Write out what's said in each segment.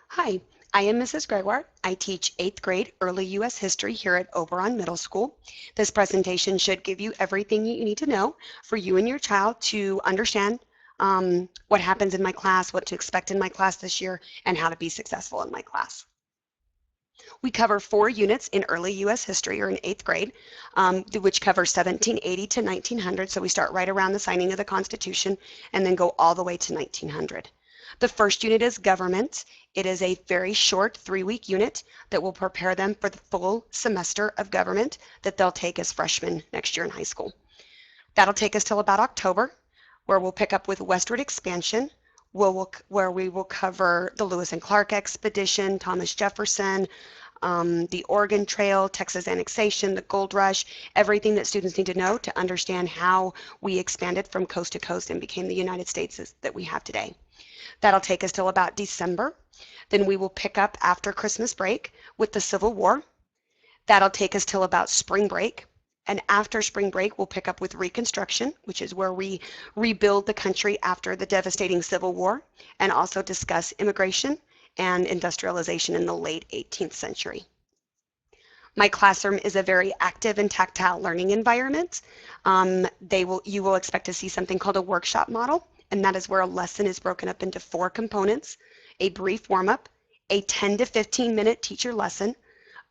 Hi, I am Mrs. Gregoire. I teach 8th grade early U.S. history here at Oberon Middle School. This presentation should give you everything you need to know for you and your child to understand what happens in my class, what to expect in my class this year, and how to be successful in my class. We cover 4 units in early U.S. history, or in 8th grade, which covers 1780 to 1900. So we start right around the signing of the Constitution and then go all the way to 1900. The first unit is government. It is a very short 3-week unit that will prepare them for the full semester of government that they'll take as freshmen next year in high school. That'll take us till about October, where we'll pick up with westward expansion, where we will cover the Lewis and Clark expedition, Thomas Jefferson, the Oregon Trail, Texas annexation, the gold rush, everything that students need to know to understand how we expanded from coast to coast and became the United States that we have today. That'll take us till about December. Then we will pick up after Christmas break with the Civil War. That'll take us till about spring break. And after spring break, we'll pick up with Reconstruction, which is where we rebuild the country after the devastating Civil War, and also discuss immigration and industrialization in the late 18th century. My classroom is a very active and tactile learning environment. You will expect to see something called a workshop model, and that is where a lesson is broken up into 4 components: a brief warm-up, a 10 to 15-minute teacher lesson,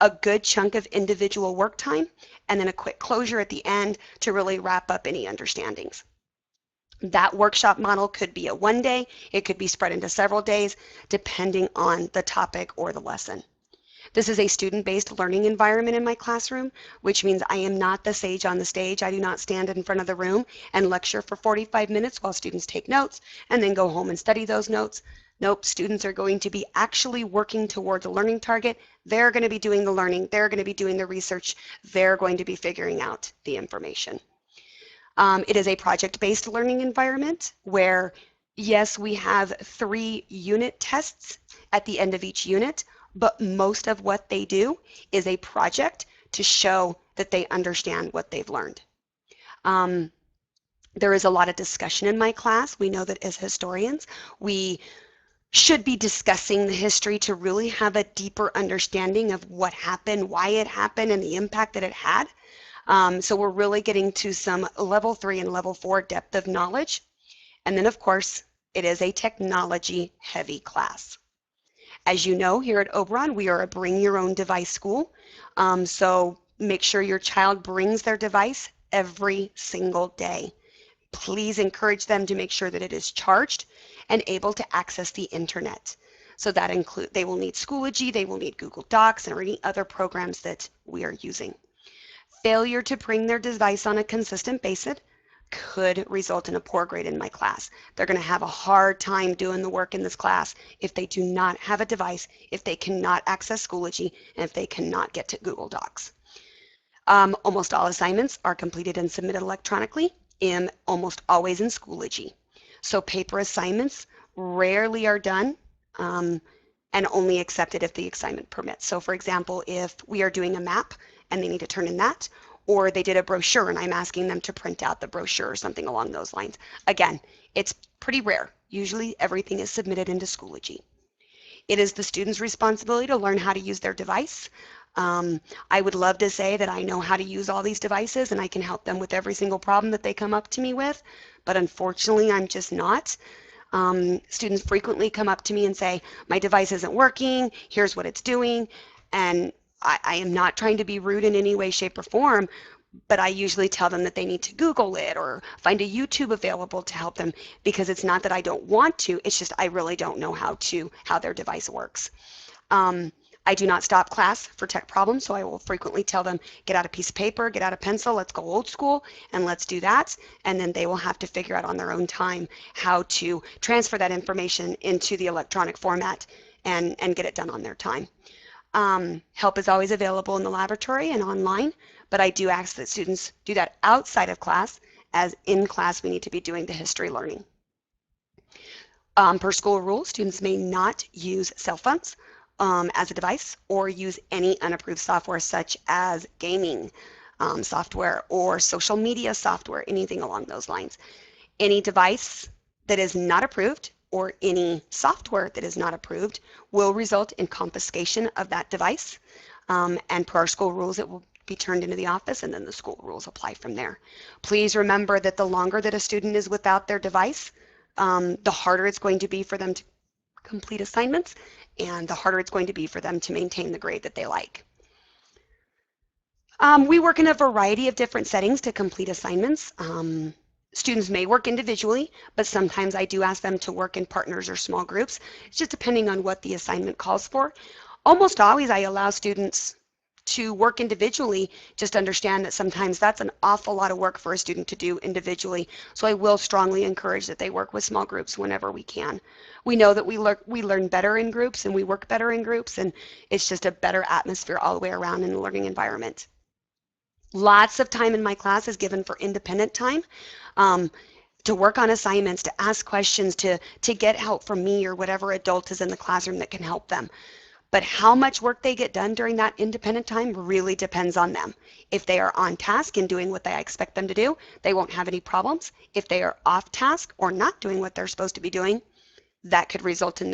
a good chunk of individual work time, and then a quick closure at the end to really wrap up any understandings. That workshop model could be a 1-day, it could be spread into several days, depending on the topic or the lesson. This is a student-based learning environment in my classroom, which means I am not the sage on the stage. I do not stand in front of the room and lecture for 45 minutes while students take notes and then go home and study those notes. Nope, students are going to be actually working towards a learning target. They're going to be doing the learning. They're going to be doing the research. They're going to be figuring out the information. It is a project-based learning environment where, yes, we have 3 unit tests at the end of each unit, but most of what they do is a project to show that they understand what they've learned. There is a lot of discussion in my class. We know that as historians, we should be discussing the history to really have a deeper understanding of what happened, why it happened, and the impact that it had. So we're really getting to some level 3 and level 4 depth of knowledge. And then, of course, it is a technology-heavy class. As you know, here at Oberon, we are a bring your own device school. So make sure your child brings their device every single day. Please encourage them to make sure that it is charged and able to access the internet. So that they will need Schoology, they will need Google Docs, or any other programs that we are using. Failure to bring their device on a consistent basis could result in a poor grade in my class. They're going to have a hard time doing the work in this class if they do not have a device, if they cannot access Schoology, and if they cannot get to Google Docs. Almost all assignments are completed and submitted electronically, and almost always in Schoology. So paper assignments rarely are done and only accepted if the assignment permits. So for example, if we are doing a map and they need to turn in that, or they did a brochure and I'm asking them to print out the brochure or something along those lines. Again, it's pretty rare. Usually everything is submitted into Schoology. It is the student's responsibility to learn how to use their device. I would love to say that I know how to use all these devices and I can help them with every single problem that they come up to me with, but unfortunately I'm just not. Students frequently come up to me and say, my device isn't working, here's what it's doing, and I am not trying to be rude in any way, shape, or form, but I usually tell them that they need to Google it or find a YouTube available to help them, because it's not that I don't want to, it's just I really don't know how their device works. I do not stop class for tech problems, so I will frequently tell them, get out a piece of paper, get out a pencil, let's go old school, and let's do that, and then they will have to figure out on their own time how to transfer that information into the electronic format and get it done on their time. Help is always available in the laboratory and online, but I do ask that students do that outside of class, as in class we need to be doing the history learning. Per school rules, students may not use cell phones as a device or use any unapproved software such as gaming software or social media software, anything along those lines. Any device that is not approved or any software that is not approved will result in confiscation of that device. And per our school rules, it will be turned into the office, and then the school rules apply from there. Please remember that the longer that a student is without their device, the harder it's going to be for them to complete assignments, and the harder it's going to be for them to maintain the grade that they like. We work in a variety of different settings to complete assignments. Students may work individually, but sometimes I do ask them to work in partners or small groups. It's just depending on what the assignment calls for. Almost always I allow students to work individually. Just understand that sometimes that's an awful lot of work for a student to do individually. So I will strongly encourage that they work with small groups whenever we can. We know that we learn better in groups and we work better in groups, and it's just a better atmosphere all the way around in the learning environment. Lots of time in my class is given for independent time, to work on assignments, to ask questions, to get help from me or whatever adult is in the classroom that can help them. But how much work they get done during that independent time really depends on them. If they are on task and doing what I expect them to do, they won't have any problems. If they are off task or not doing what they're supposed to be doing, that could result in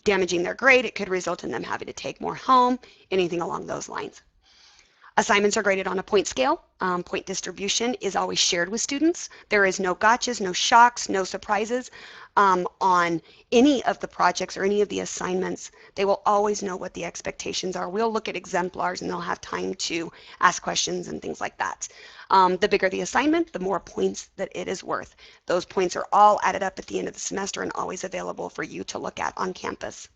damaging their grade. It could result in them having to take more home, anything along those lines. Assignments are graded on a point scale. Point distribution is always shared with students. There is no gotchas, no shocks, no surprises on any of the projects or any of the assignments. They will always know what the expectations are. We'll look at exemplars and they'll have time to ask questions and things like that. The bigger the assignment, the more points that it is worth. Those points are all added up at the end of the semester and always available for you to look at on campus.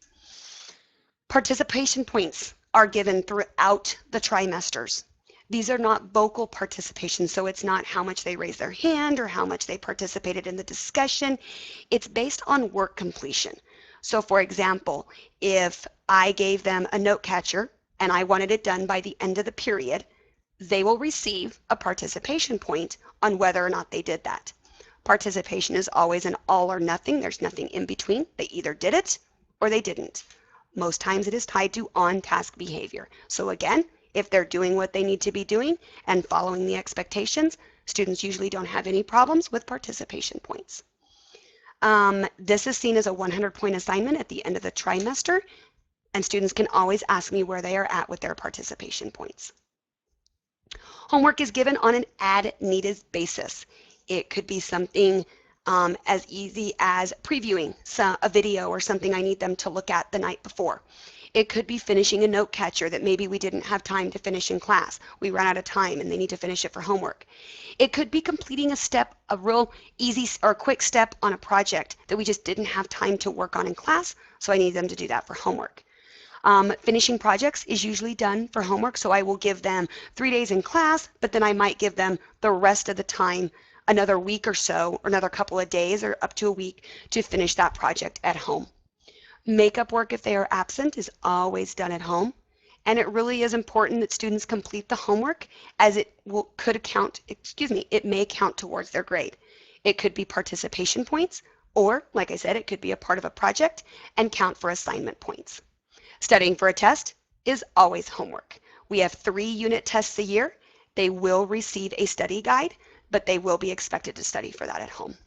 Participation points are given throughout the trimesters. These are not vocal participation, so it's not how much they raise their hand or how much they participated in the discussion. It's based on work completion. So for example, if I gave them a note catcher and I wanted it done by the end of the period, they will receive a participation point on whether or not they did that. Participation is always an all or nothing. There's nothing in between. They either did it or they didn't. Most times it is tied to on-task behavior. So again, if they're doing what they need to be doing and following the expectations, students usually don't have any problems with participation points. This is seen as a 100-point assignment at the end of the trimester, and students can always ask me where they are at with their participation points. Homework is given on an as-needed basis. It could be something as easy as previewing a video or something I need them to look at the night before. It could be finishing a note catcher that maybe we didn't have time to finish in class. We ran out of time and they need to finish it for homework. It could be completing a step, a real easy or quick step on a project that we just didn't have time to work on in class, so I need them to do that for homework. Finishing projects is usually done for homework, so I will give them 3 days in class, but then I might give them the rest of the time, another week or so, or another couple of days, or up to a week to finish that project at home. Makeup work, if they are absent, is always done at home, and it really is important that students complete the homework, as it may count towards their grade. It could be participation points, or, like I said, it could be a part of a project and count for assignment points. Studying for a test is always homework. We have 3 unit tests a year. They will receive a study guide, but they will be expected to study for that at home.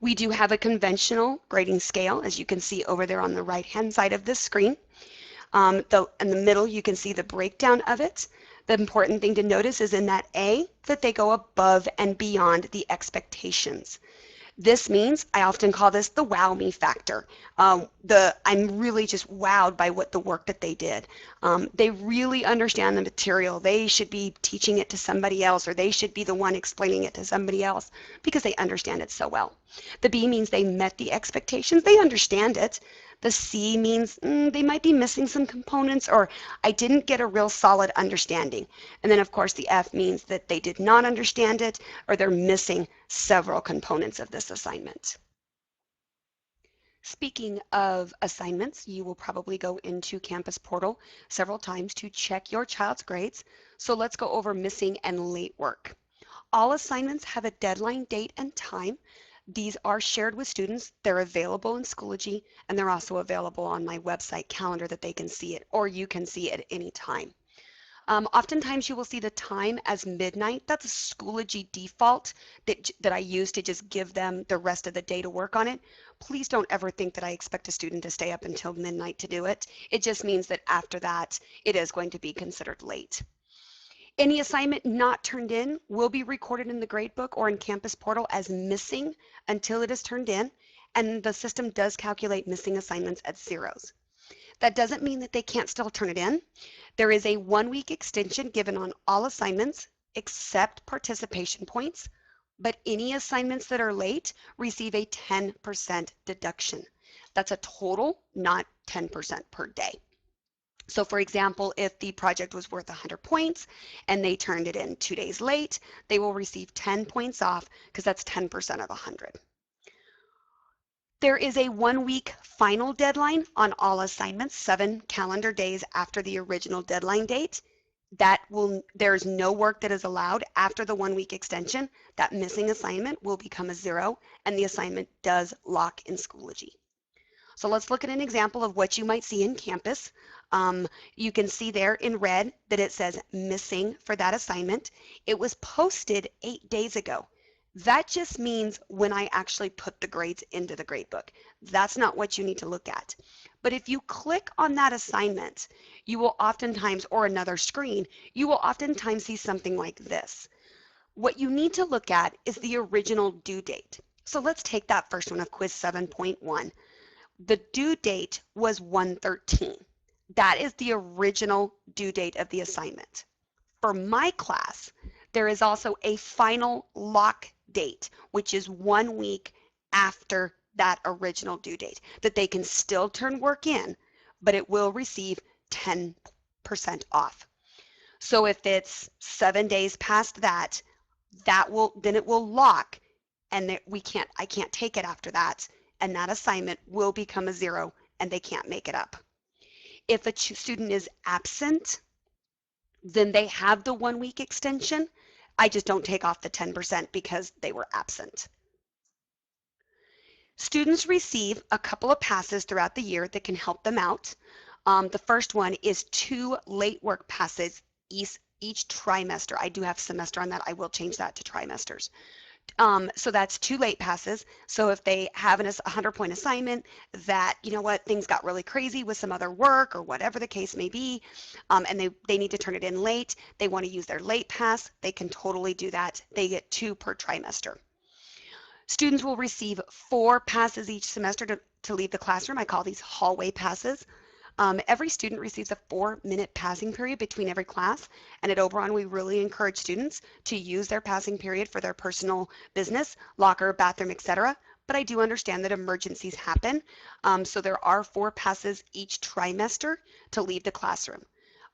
We do have a conventional grading scale, as you can see over there on the right-hand side of this screen. In the middle, you can see the breakdown of it. The important thing to notice is in that A, that they go above and beyond the expectations. This means, I often call this the wow me factor. I'm really just wowed by the work that they did. They really understand the material. They should be teaching it to somebody else, or they should be the one explaining it to somebody else because they understand it so well. The B means they met the expectations. They understand it. The C means they might be missing some components, or I didn't get a real solid understanding. And then of course the F means that they did not understand it, or they're missing several components of this assignment. Speaking of assignments, you will probably go into Campus Portal several times to check your child's grades. So let's go over missing and late work. All assignments have a deadline date and time. These are shared with students. They're available in Schoology, and they're also available on my website calendar that they can see it, or you can see it at any time. Oftentimes you will see the time as midnight. That's a Schoology default that I use to just give them the rest of the day to work on it. Please don't ever think that I expect a student to stay up until midnight to do it. It just means that after that, it is going to be considered late. Any assignment not turned in will be recorded in the gradebook or in Campus Portal as missing until it is turned in, and the system does calculate missing assignments at zeros. That doesn't mean that they can't still turn it in. There is a 1-week extension given on all assignments except participation points, but any assignments that are late receive a 10% deduction. That's a total, not 10% per day. So for example, if the project was worth 100 points and they turned it in 2 days late, they will receive 10 points off because that's 10% of 100. There is a 1-week final deadline on all assignments, 7 calendar days after the original deadline date. There's no work that is allowed after the 1-week extension. That missing assignment will become a 0 and the assignment does lock in Schoology. So let's look at an example of what you might see in Campus. You can see there in red that it says missing for that assignment. It was posted 8 days ago. That just means when I actually put the grades into the gradebook. That's not what you need to look at. But if you click on that assignment, you will oftentimes, or another screen, you will oftentimes see something like this. What you need to look at is the original due date. So let's take that first one of quiz 7.1. The due date was 1/13. That is the original due date of the assignment. For my class, there is also a final lock date, which is 1 week after that original due date, that they can still turn work in, but it will receive 10% off. So if it's 7 days past that, then it will lock, and I can't take it after that, and that assignment will become a 0, and they can't make it up. If a student is absent, then they have the 1-week extension. I just don't take off the 10% because they were absent. Students receive a couple of passes throughout the year that can help them out. The first one is 2 late work passes each trimester. I do have semester on that. I will change that to trimesters. So that's 2 late passes. So if they have a 100-point assignment that, you know what, things got really crazy with some other work or whatever the case may be, and they need to turn it in late, they want to use their late pass, they can totally do that. They get 2 per trimester. Students will receive 4 passes each semester to leave the classroom. I call these hallway passes. Every student receives a 4-minute passing period between every class, and at Oberon we really encourage students to use their passing period for their personal business, locker, bathroom, etc. But I do understand that emergencies happen, so there are 4 passes each trimester to leave the classroom.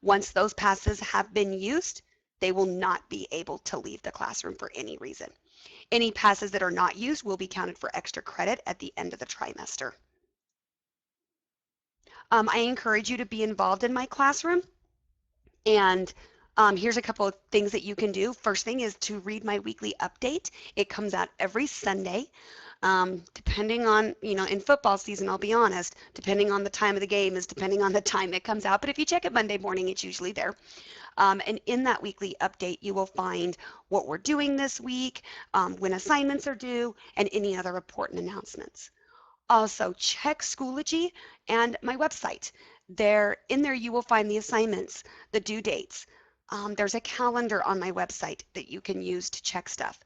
Once those passes have been used, they will not be able to leave the classroom for any reason. Any passes that are not used will be counted for extra credit at the end of the trimester. I encourage you to be involved in my classroom, and here's a couple of things that you can do. First thing is to read my weekly update. It comes out every Sunday. Depending on, in football season, I'll be honest, depending on the time of the game is depending on the time it comes out, but if you check it Monday morning, it's usually there. And in that weekly update, you will find what we're doing this week, when assignments are due, and any other important announcements. Also, check Schoology and my website. In there you will find the assignments, the due dates. There's a calendar on my website that you can use to check stuff.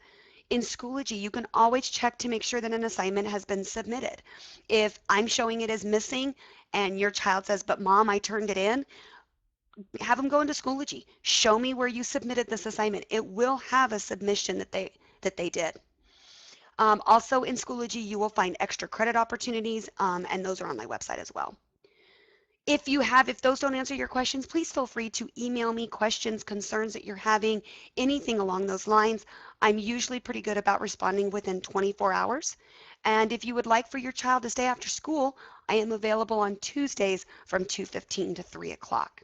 In Schoology, you can always check to make sure that an assignment has been submitted. If I'm showing it as missing and your child says, but Mom, I turned it in, have them go into Schoology. Show me where you submitted this assignment. It will have a submission that they did. Also in Schoology, you will find extra credit opportunities, and those are on my website as well. If those don't answer your questions, please feel free to email me questions, concerns that you're having, anything along those lines. I'm usually pretty good about responding within 24 hours. And if you would like for your child to stay after school, I am available on Tuesdays from 2:15 to 3 o'clock.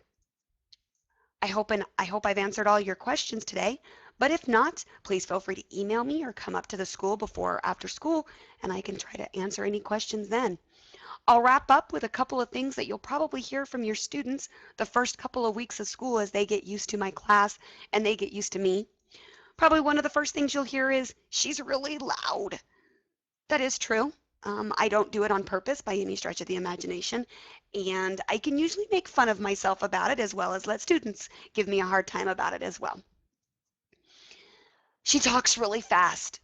I hope I've answered all your questions today, but if not, please feel free to email me or come up to the school before or after school, and I can try to answer any questions then. I'll wrap up with a couple of things that you'll probably hear from your students the first couple of weeks of school as they get used to my class and they get used to me. Probably one of the first things you'll hear is, "She's really loud." That is true. I don't do it on purpose by any stretch of the imagination, and I can usually make fun of myself about it as well as let students give me a hard time about it as well. She talks really fast.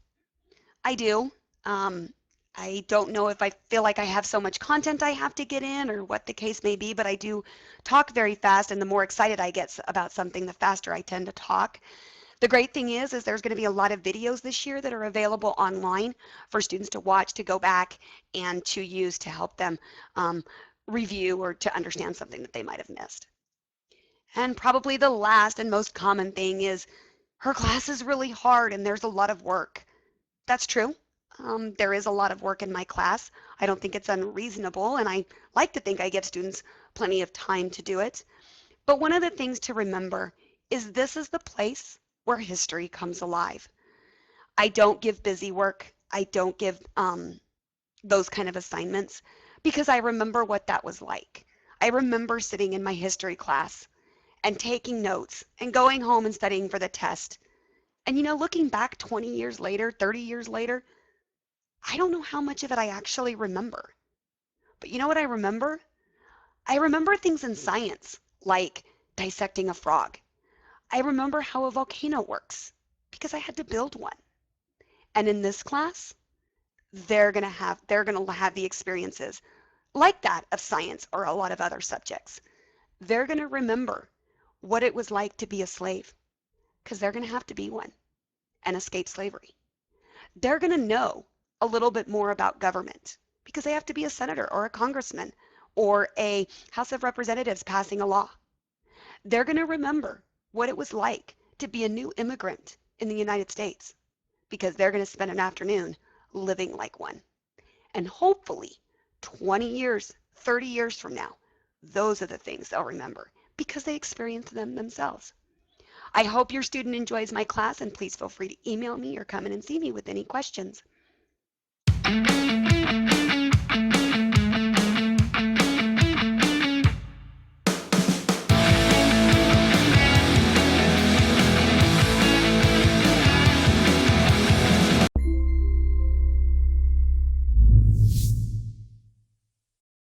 I do. Um, I don't know if I feel like I have so much content I have to get in or what the case may be, but I do talk very fast, and the more excited I get about something, the faster I tend to talk. The great thing is there's going to be a lot of videos this year that are available online for students to watch, to go back, and to use to help them review or to understand something that they might have missed. And probably the last and most common thing is her class is really hard and there's a lot of work. That's true. There is a lot of work in my class. I don't think it's unreasonable, and I like to think I give students plenty of time to do it. But one of the things to remember is this is the place where history comes alive. I don't give busy work. I don't give those kind of assignments because I remember what that was like. I remember sitting in my history class and taking notes and going home and studying for the test. And looking back 20 years later, 30 years later, I don't know how much of it I actually remember. But you know what I remember? I remember things in science, like dissecting a frog. I remember how a volcano works because I had to build one. And in this class, they're going to have the experiences like that of science or a lot of other subjects. They're going to remember what it was like to be a slave because they're going to have to be one and escape slavery. They're going to know a little bit more about government because they have to be a senator or a congressman or a House of Representatives passing a law. They're going to remember what it was like to be a new immigrant in the United States because they're going to spend an afternoon living like one. And hopefully 20 years, 30 years from now, those are the things they'll remember because they experienced them themselves. I hope your student enjoys my class, and please feel free to email me or come in and see me with any questions.